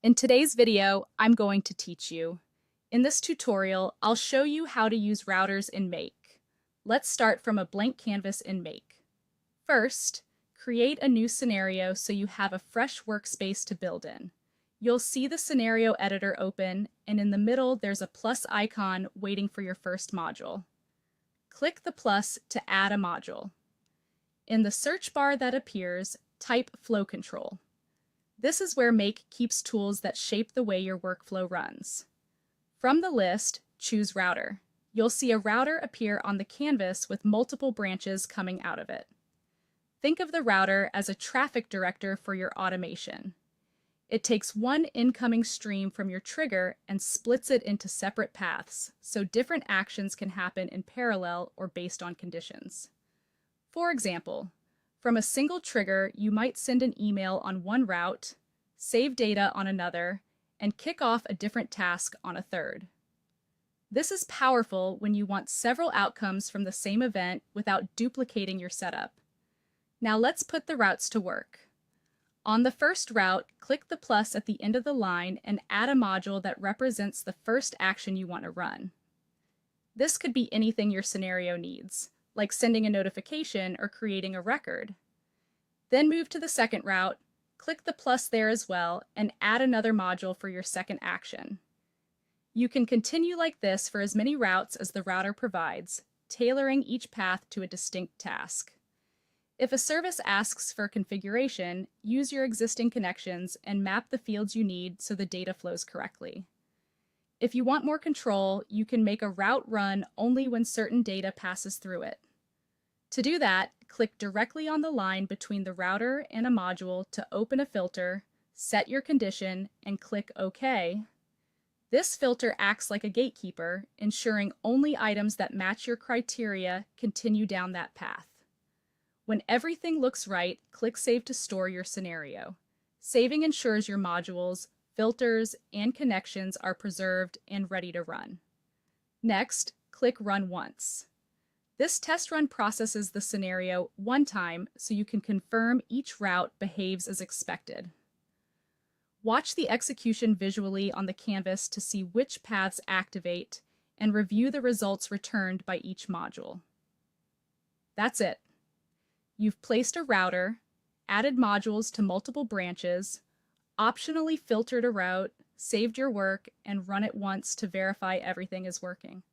In today's video, I'm going to teach you. In this tutorial, I'll show you how to use routers in Make. Let's start from a blank canvas in Make. First, create a new scenario so you have a fresh workspace to build in. You'll see the scenario editor open, and in the middle there's a plus icon waiting for your first module. Click the plus to add a module. In the search bar that appears, type Flow Control. This is where Make keeps tools that shape the way your workflow runs. From the list, choose Router. You'll see a router appear on the canvas with multiple branches coming out of it. Think of the router as a traffic director for your automation. It takes one incoming stream from your trigger and splits it into separate paths, so different actions can happen in parallel or based on conditions. For example, from a single trigger, you might send an email on one route, save data on another, and kick off a different task on a third. This is powerful when you want several outcomes from the same event without duplicating your setup. Now let's put the routes to work. On the first route, click the plus at the end of the line and add a module that represents the first action you want to run. This could be anything your scenario needs, like sending a notification or creating a record. Then move to the second route, click the plus there as well, and add another module for your second action. You can continue like this for as many routes as the router provides, tailoring each path to a distinct task. If a service asks for configuration, use your existing connections and map the fields you need so the data flows correctly. If you want more control, you can make a route run only when certain data passes through it. To do that, click directly on the line between the router and a module to open a filter, set your condition, and click OK. This filter acts like a gatekeeper, ensuring only items that match your criteria continue down that path. When everything looks right, click Save to store your scenario. Saving ensures your modules, filters, and connections are preserved and ready to run. Next, click Run Once. This test run processes the scenario one time so you can confirm each route behaves as expected. Watch the execution visually on the canvas to see which paths activate and review the results returned by each module. That's it. You've placed a router, added modules to multiple branches, optionally filtered a route, saved your work, and run it once to verify everything is working.